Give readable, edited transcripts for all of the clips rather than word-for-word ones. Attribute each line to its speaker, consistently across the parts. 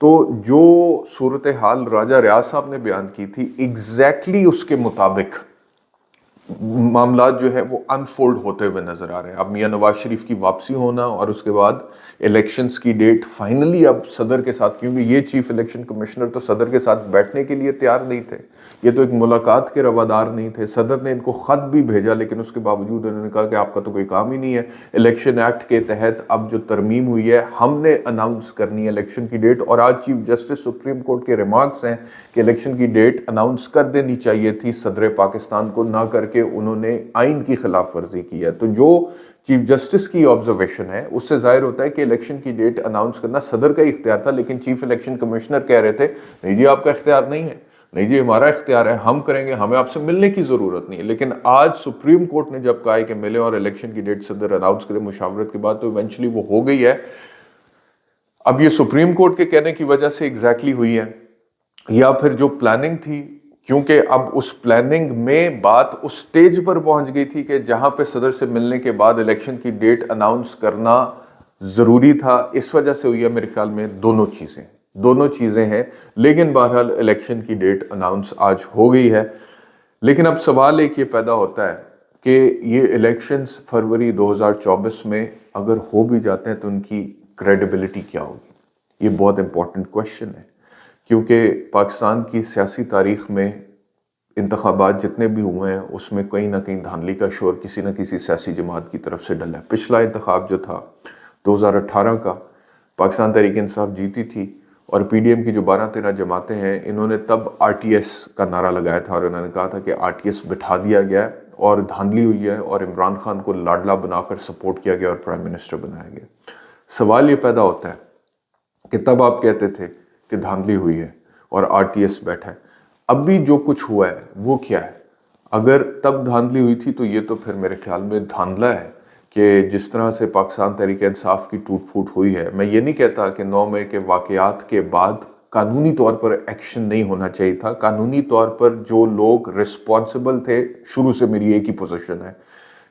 Speaker 1: تو جو صورتحال راجہ ریاض صاحب نے بیان کی تھی ایگزیکٹلی اس کے مطابق معاملات جو ہے وہ انفولڈ ہوتے ہوئے نظر آ رہے ہیں. اب میاں نواز شریف کی واپسی ہونا اور اس کے بعد الیکشنز کی ڈیٹ فائنلی اب صدر کے ساتھ, کیونکہ یہ چیف الیکشن کمشنر تو صدر کے ساتھ بیٹھنے کے لیے تیار نہیں تھے, یہ تو ایک ملاقات کے روادار نہیں تھے. صدر نے ان کو خط بھی بھیجا لیکن اس کے باوجود انہوں نے کہا کہ آپ کا تو کوئی کام ہی نہیں ہے. الیکشن ایکٹ کے تحت اب جو ترمیم ہوئی ہے ہم نے اناؤنس کرنی ہے الیکشن کی ڈیٹ, اور آج چیف جسٹس سپریم کورٹ کے ریمارکس ہیں کہ الیکشن کی ڈیٹ اناؤنس کر دینی چاہیے تھی صدر پاکستان کو, نہ کر کے انہوں نے آئین کی خلاف ورزی کی ہے. تو جو چیف جسٹس کی آبزرویشن ہے اس سے ظاہر ہوتا ہے کہ الیکشن کی ڈیٹ اناؤنس کرنا صدر کا اختیار تھا, لیکن چیف الیکشن کمشنر کہہ رہے تھے نہیں جی آپ کا اختیار نہیں ہے, نہیں جی ہمارا اختیار ہے, ہم کریں گے, ہمیں آپ سے ملنے کی ضرورت نہیں ہے. لیکن آج سپریم کورٹ نے جب کہا ہے کہ ملیں اور الیکشن کی ڈیٹ صدر اناؤنس کرے مشاورت کے بعد, تو ایونچولی وہ ہو گئی ہے. اب یہ سپریم کورٹ کے کہنے کی وجہ سے ایگزیکٹلی ہوئی ہے یا پھر جو پلاننگ تھی, کیونکہ اب اس پلاننگ میں بات اس سٹیج پر پہنچ گئی تھی کہ جہاں پہ صدر سے ملنے کے بعد الیکشن کی ڈیٹ اناؤنس کرنا ضروری تھا, اس وجہ سے ہوئی ہے. میرے خیال میں دونوں چیزیں ہیں, لیکن بہرحال الیکشن کی ڈیٹ اناؤنس آج ہو گئی ہے. لیکن اب سوال ایک یہ پیدا ہوتا ہے کہ یہ الیکشنز فروری 2024 میں اگر ہو بھی جاتے ہیں تو ان کی کریڈیبلٹی کیا ہوگی, یہ بہت امپورٹنٹ کویشچن ہے. کیونکہ پاکستان کی سیاسی تاریخ میں انتخابات جتنے بھی ہوئے ہیں اس میں کہیں نہ کہیں دھاندلی کا شور کسی نہ کسی سیاسی جماعت کی طرف سے ڈلا ہے. پچھلا انتخاب جو تھا 2018 کا, پاکستان تحریک انصاف جیتی تھی, اور پی ڈی ایم کی جو 12-13 جماعتیں ہیں انہوں نے تب آر ٹی ایس کا نعرہ لگایا تھا, اور انہوں نے کہا تھا کہ آر ٹی ایس بٹھا دیا گیا ہے اور دھاندلی ہوئی ہے اور عمران خان کو لاڈلا بنا کر سپورٹ کیا گیا اور پرائم منسٹر بنایا گیا. سوال یہ پیدا ہوتا ہے کہ تب آپ کہتے تھے کہ دھاندلی ہوئی ہے اور آر ٹی ایس بیٹھا ہے, اب بھی جو کچھ ہوا ہے وہ کیا ہے؟ اگر تب دھاندلی ہوئی تھی تو یہ تو پھر میرے خیال میں دھاندلا ہے کہ جس طرح سے پاکستان تحریک انصاف کی ٹوٹ پھوٹ ہوئی ہے. میں یہ نہیں کہتا کہ 9 مئی کے واقعات کے بعد قانونی طور پر ایکشن نہیں ہونا چاہیے تھا. قانونی طور پر جو لوگ رسپانسبل تھے, شروع سے میری ایک ہی پوزیشن ہے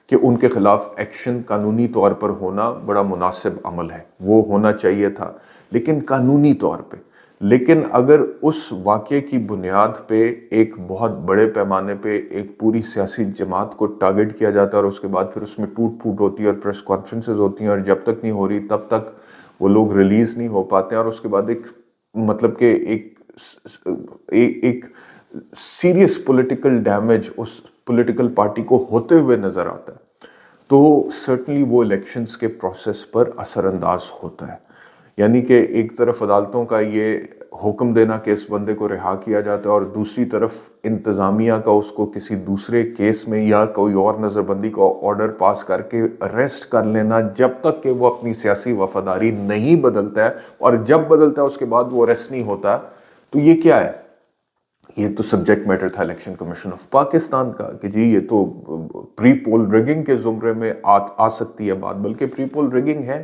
Speaker 1: کہ ان کے خلاف ایکشن قانونی طور پر ہونا بڑا مناسب عمل ہے, وہ ہونا چاہیے تھا لیکن قانونی طور پہ. لیکن اگر اس واقعے کی بنیاد پہ ایک بہت بڑے پیمانے پہ ایک پوری سیاسی جماعت کو ٹارگٹ کیا جاتا ہے اور اس کے بعد پھر اس میں ٹوٹ پھوٹ ہوتی ہے اور پریس کانفرنسز ہوتی ہیں, اور جب تک نہیں ہو رہی تب تک وہ لوگ ریلیز نہیں ہو پاتے ہیں, اور اس کے بعد ایک مطلب کہ ایک سیریس پولیٹیکل ڈیمیج اس پولیٹیکل پارٹی کو ہوتے ہوئے نظر آتا ہے, تو سرٹنلی وہ الیکشنز کے پروسیس پر اثر انداز ہوتا ہے. یعنی کہ ایک طرف عدالتوں کا یہ حکم دینا کہ اس بندے کو رہا کیا جاتا ہے, اور دوسری طرف انتظامیہ کا اس کو کسی دوسرے کیس میں یا کوئی اور نظر بندی کا آرڈر پاس کر کے اریسٹ کر لینا جب تک کہ وہ اپنی سیاسی وفاداری نہیں بدلتا ہے, اور جب بدلتا ہے اس کے بعد وہ اریسٹ نہیں ہوتا. تو یہ کیا ہے؟ یہ تو سبجیکٹ میٹر تھا الیکشن کمیشن آف پاکستان کا کہ جی یہ تو پری پول ریگنگ کے زمرے میں آ سکتی ہے بات, بلکہ پری پول ریگنگ ہے.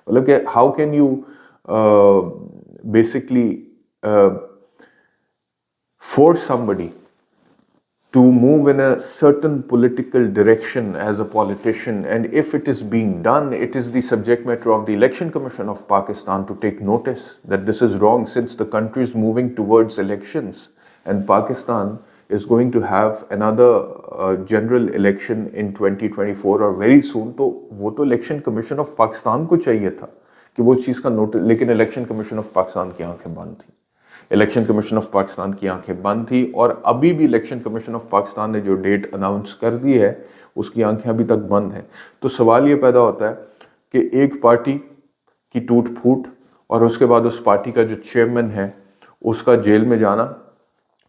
Speaker 1: مطلب کہ how can you basically force somebody to move in a certain political direction as a politician, and if it is being done, it is the subject matter of the Election Commission of Pakistan to take notice that this is wrong, since the country is moving towards elections and Pakistan is going to have another general election in 2024 or very soon. تو وہ تو election commission of Pakistan کو چاہیے تھا کہ وہ چیز کا نوٹس, لیکن الیکشن کمیشن آف پاکستان کی آنکھیں بند تھیں. الیکشن کمیشن آف پاکستان کی آنکھیں بند تھی, اور ابھی بھی الیکشن کمیشن آف پاکستان نے جو ڈیٹ اناؤنس کر دی ہے اس کی آنکھیں ابھی تک بند ہیں. تو سوال یہ پیدا ہوتا ہے کہ ایک پارٹی کی ٹوٹ پھوٹ اور اس کے بعد اس پارٹی کا جو چیئرمین ہے اس کا جیل میں جانا,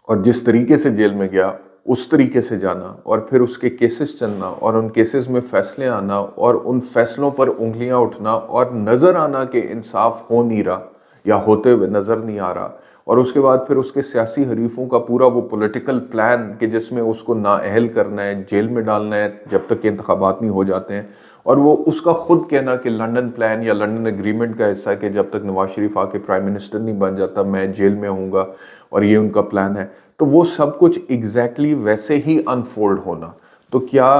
Speaker 1: اور جس طریقے سے جیل میں گیا اس طریقے سے جانا, اور پھر اس کے کیسز چلنا اور ان کیسز میں فیصلے آنا اور ان فیصلوں پر انگلیاں اٹھنا اور نظر آنا کہ انصاف ہو نہیں رہا یا ہوتے ہوئے نظر نہیں آ رہا, اور اس کے بعد پھر اس کے سیاسی حریفوں کا پورا وہ پولیٹیکل پلان کہ جس میں اس کو نااہل کرنا ہے, جیل میں ڈالنا ہے جب تک کہ انتخابات نہیں ہو جاتے ہیں, اور وہ اس کا خود کہنا کہ لنڈن پلان یا لنڈن ایگریمنٹ کا حصہ ہے کہ جب تک نواز شریف آ کے پرائم منسٹر نہیں بن جاتا میں جیل میں ہوں گا, اور یہ ان کا پلان ہے. تو وہ سب کچھ ایگزیکٹلی ویسے ہی انفولڈ ہونا, تو کیا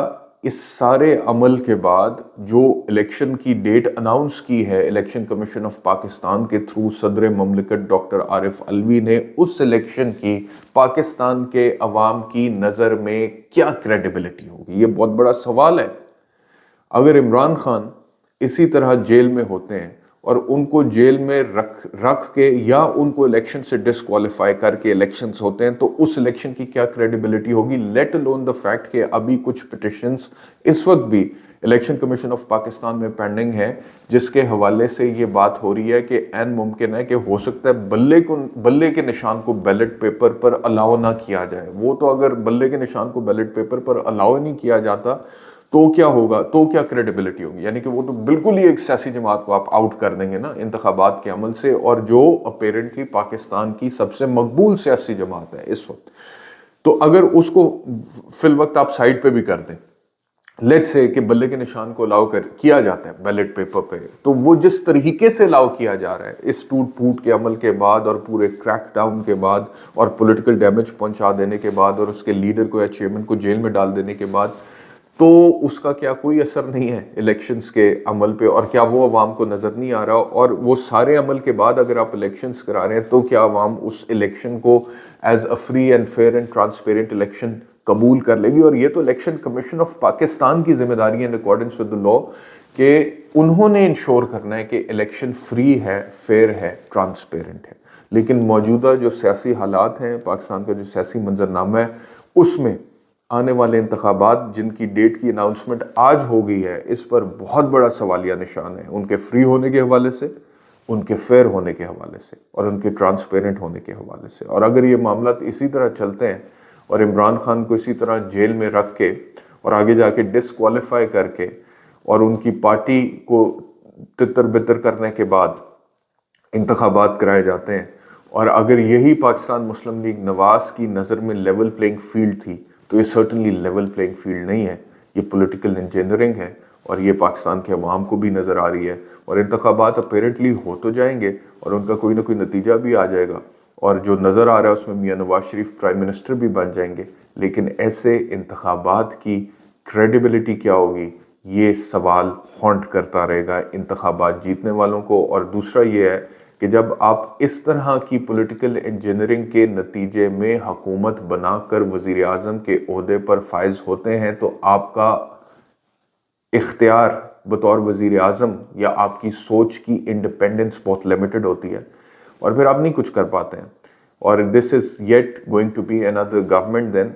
Speaker 1: اس سارے عمل کے بعد جو الیکشن کی ڈیٹ اناؤنس کی ہے الیکشن کمیشن آف پاکستان کے تھرو صدر مملکت ڈاکٹر عارف علوی نے، اس الیکشن کی پاکستان کے عوام کی نظر میں کیا کریڈیبلٹی ہوگی؟ یہ بہت بڑا سوال ہے۔ اگر عمران خان اسی طرح جیل میں ہوتے ہیں اور ان کو جیل میں رکھ کے یا ان کو الیکشن سے ڈسکوالیفائی کر کے الیکشنز ہوتے ہیں، تو اس الیکشن کی کیا کریڈیبلٹی ہوگی؟ لیٹ الون دا فیکٹ کہ ابھی کچھ پٹیشنز اس وقت بھی الیکشن کمیشن آف پاکستان میں پینڈنگ ہے، جس کے حوالے سے یہ بات ہو رہی ہے کہ عین ممکن ہے کہ ہو سکتا ہے بلے کے نشان کو بیلٹ پیپر پر الاؤ نہ کیا جائے۔ وہ تو اگر بلے کے نشان کو بیلٹ پیپر پر الاؤ نہیں کیا جاتا تو کیا ہوگا؟ تو کیا کریڈیبلٹی ہوگی؟ یعنی کہ وہ تو بالکل ہی ایک سیاسی جماعت کو آپ آؤٹ کر دیں گے نا انتخابات کے عمل سے، اور جو اپیرنٹلی پاکستان کی سب سے مقبول سیاسی جماعت ہے اس وقت۔ تو اگر اس کو فی الوقت آپ سائڈ پہ بھی کر دیں، لیٹ سے کہ بلے کے نشان کو الاؤ کیا جاتا ہے بیلٹ پیپر پہ، تو وہ جس طریقے سے الاؤ کیا جا رہا ہے اس ٹوٹ پھوٹ کے عمل کے بعد اور پورے کریک ڈاؤن کے بعد اور پولیٹیکل ڈیمیج پہنچا دینے کے بعد اور اس کے لیڈر کو یا چیئرمین کو جیل میں ڈال دینے کے بعد، تو اس کا کیا کوئی اثر نہیں ہے الیکشنز کے عمل پہ؟ اور کیا وہ عوام کو نظر نہیں آ رہا؟ اور وہ سارے عمل کے بعد اگر آپ الیکشنز کرا رہے ہیں تو کیا عوام اس الیکشن کو as a free and fair and transparent election قبول کر لے گی؟ اور یہ تو الیکشن کمیشن آف پاکستان کی ذمہ داری ہے ان اکارڈنس ود دا لا کہ انہوں نے انشور کرنا ہے کہ الیکشن فری ہے، فیئر ہے، ٹرانسپیرنٹ ہے۔ لیکن موجودہ جو سیاسی حالات ہیں، پاکستان کا جو سیاسی منظرنامہ ہے، اس میں آنے والے انتخابات جن کی ڈیٹ کی اناؤنسمنٹ آج ہو گئی ہے، اس پر بہت بڑا سوالیہ نشان ہے، ان کے فری ہونے کے حوالے سے، ان کے فیئر ہونے کے حوالے سے اور ان کے ٹرانسپیرنٹ ہونے کے حوالے سے۔ اور اگر یہ معاملات اسی طرح چلتے ہیں اور عمران خان کو اسی طرح جیل میں رکھ کے اور آگے جا کے ڈسکوالیفائی کر کے اور ان کی پارٹی کو تتر بتر کرنے کے بعد انتخابات کرائے جاتے ہیں، اور اگر یہی پاکستان مسلم لیگ نواز کی نظر میں لیول پلینگ فیلڈ تھی، تو یہ سرٹنلی لیول پلینگ فیلڈ نہیں ہے، یہ پولیٹیکل انجینئرنگ ہے، اور یہ پاکستان کے عوام کو بھی نظر آ رہی ہے۔ اور انتخابات اپیرنٹلی ہو تو جائیں گے اور ان کا کوئی نہ کوئی نتیجہ بھی آ جائے گا، اور جو نظر آ رہا ہے اس میں میاں نواز شریف پرائم منسٹر بھی بن جائیں گے، لیکن ایسے انتخابات کی کریڈیبلٹی کیا ہوگی؟ یہ سوال ہانٹ کرتا رہے گا انتخابات جیتنے والوں کو۔ اور دوسرا یہ ہے کہ جب آپ اس طرح کی پولیٹیکل انجینئرنگ کے نتیجے میں حکومت بنا کر وزیر اعظم کے عہدے پر فائز ہوتے ہیں، تو آپ کا اختیار بطور وزیر اعظم یا آپ کی سوچ کی انڈیپینڈنس بہت لیمیٹڈ ہوتی ہے، اور پھر آپ نہیں کچھ کر پاتے ہیں۔ اور this is it going to be another government then,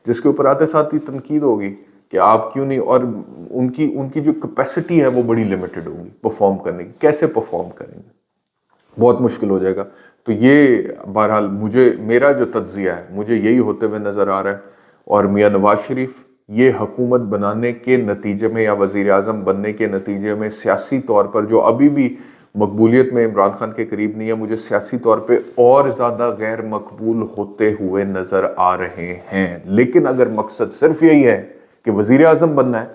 Speaker 1: جس کے اوپر آتے ساتھ ہی تنقید ہوگی کہ آپ کیوں نہیں، اور ان کی جو کیپیسٹی ہے وہ بڑی لیمیٹڈ ہوگی پرفارم کرنے کی، کیسے پرفارم کریں گے؟ بہت مشکل ہو جائے گا۔ تو یہ بہرحال میرا جو تجزیہ ہے مجھے یہی ہوتے ہوئے نظر آ رہا ہے، اور میاں نواز شریف یہ حکومت بنانے کے نتیجے میں یا وزیر اعظم بننے کے نتیجے میں سیاسی طور پر جو ابھی بھی مقبولیت میں عمران خان کے قریب نہیں ہے، مجھے سیاسی طور پہ اور زیادہ غیر مقبول ہوتے ہوئے نظر آ رہے ہیں۔ لیکن اگر مقصد صرف یہی ہے کہ وزیر اعظم بننا ہے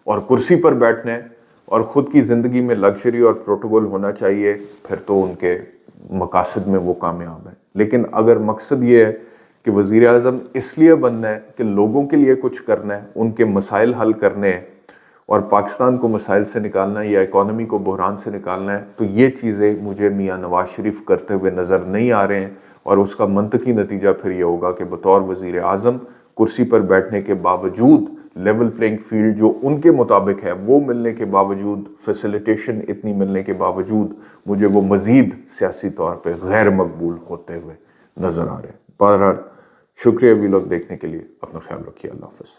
Speaker 1: اور کرسی پر بیٹھنا ہے اور خود کی زندگی میں لگژری اور پروٹوکول ہونا چاہیے، پھر تو ان کے مقاصد میں وہ کامیاب ہے۔ لیکن اگر مقصد یہ ہے کہ وزیر اعظم اس لیے بننا ہے کہ لوگوں کے لیے کچھ کرنا ہے، ان کے مسائل حل کرنے ہیں اور پاکستان کو مسائل سے نکالنا ہے یا اکانومی کو بحران سے نکالنا ہے، تو یہ چیزیں مجھے میاں نواز شریف کرتے ہوئے نظر نہیں آ رہے ہیں۔ اور اس کا منطقی نتیجہ پھر یہ ہوگا کہ بطور وزیر اعظم کرسی پر بیٹھنے کے باوجود لیول پلینگ فیلڈ جو ان کے مطابق ہے وہ ملنے کے باوجود، فیسیلیٹیشن اتنی ملنے کے باوجود، مجھے وہ مزید سیاسی طور پہ غیر مقبول ہوتے ہوئے نظر آ رہے ہیں۔ بہرحال شکریہ ویلاگ دیکھنے کے لیے، اپنا خیال رکھیے، اللہ حافظ۔